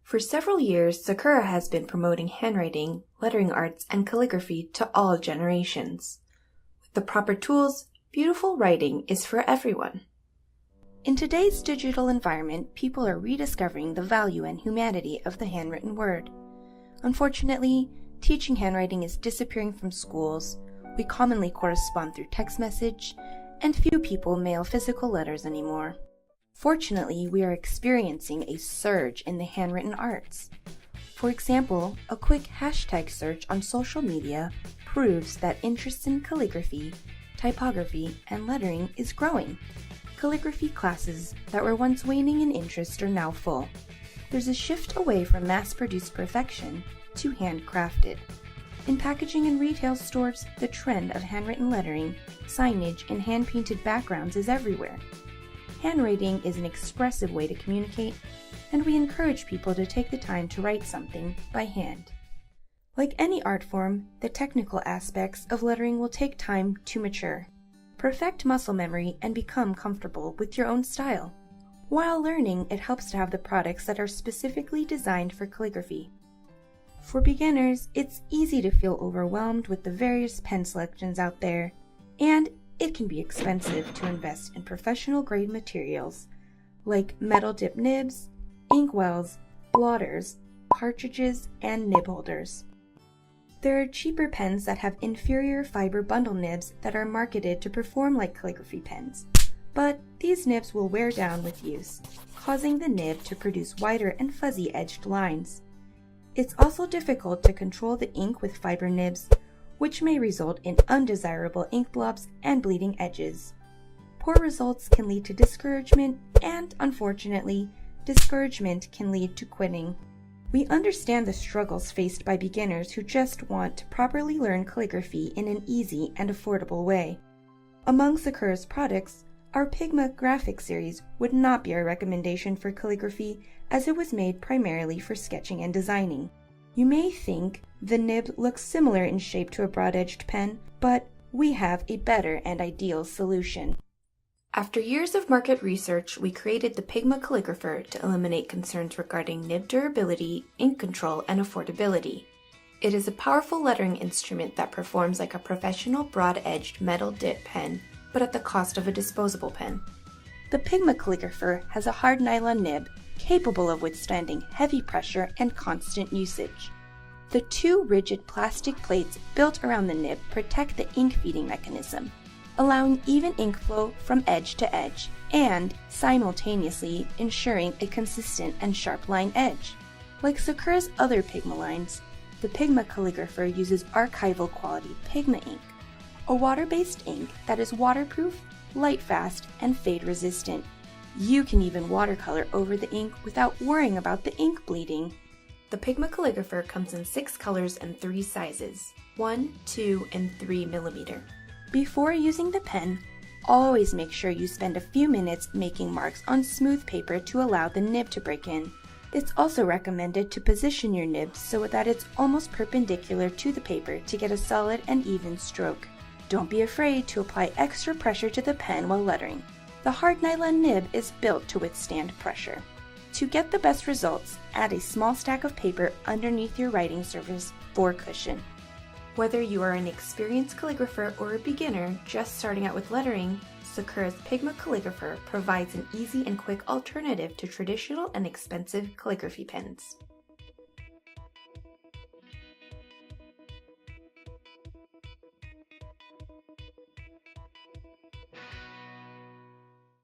For several years, Sakura has been promoting handwriting, lettering arts, and calligraphy to all generations. With the proper tools, beautiful writing is for everyone. In today's digital environment, people are rediscovering the value and humanity of the handwritten word. Unfortunately, teaching handwriting is disappearing from schools. We commonly correspond through text message, and few people mail physical letters anymore. Fortunately, we are experiencing a surge in the handwritten arts. For example, a quick hashtag search on social media proves that interest in calligraphy, typography, and lettering is growing. Calligraphy classes that were once waning in interest are now full. There's a shift away from mass-produced perfection to handcrafted. In packaging and retail stores, the trend of handwritten lettering, signage, and hand-painted backgrounds is everywhere. Handwriting is an expressive way to communicate, and we encourage people to take the time to write something by hand. Like any art form, the technical aspects of lettering will take time to mature. Perfect muscle memory and become comfortable with your own style. While learning, it helps to have the products that are specifically designed for calligraphy. For beginners, it's easy to feel overwhelmed with the various pen selections out there, and it can be expensive to invest in professional-grade materials like metal-dip nibs, inkwells, blotters, cartridges, and nib holders. There are cheaper pens that have inferior fiber bundle nibs that are marketed to perform like calligraphy pens, but these nibs will wear down with use, causing the nib to produce wider and fuzzy-edged lines. It's also difficult to control the ink with fiber nibs, which may result in undesirable ink blobs and bleeding edges. Poor results can lead to discouragement, and unfortunately, discouragement can lead to quitting. We understand the struggles faced by beginners who just want to properly learn calligraphy in an easy and affordable way. Among Sakura's products, our Pigma graphic series would not be our recommendation for calligraphy, as it was made primarily for sketching and designing. You may think the nib looks similar in shape to a broad-edged pen, but we have a better and ideal solution. After years of market research, we created the Pigma Calligrapher to eliminate concerns regarding nib durability, ink control, and affordability. It is a powerful lettering instrument that performs like a professional broad-edged metal dip pen, but at the cost of a disposable pen. The Pigma Calligrapher has a hard nylon nib capable of withstanding heavy pressure and constant usage. The two rigid plastic plates built around the nib protect the ink feeding mechanism, allowing even ink flow from edge to edge, and simultaneously ensuring a consistent and sharp line edge. Like Sakura's other Pigma lines, the Pigma Calligrapher uses archival quality Pigma ink, a water-based ink that is waterproof, light-fast, and fade-resistant. You can even watercolor over the ink without worrying about the ink bleeding. The Pigma Calligrapher comes in 6 colors and 3 sizes, 1, 2, and 3 mm. Before using the pen, always make sure you spend a few minutes making marks on smooth paper to allow the nib to break in. It's also recommended to position your nib so that it's almost perpendicular to the paper to get a solid and even stroke. Don't be afraid to apply extra pressure to the pen while lettering. The hard nylon nib is built to withstand pressure. To get the best results, add a small stack of paper underneath your writing surface for cushion. Whether you are an experienced calligrapher or a beginner just starting out with lettering, Sakura's Pigma Calligrapher provides an easy and quick alternative to traditional and expensive calligraphy pens.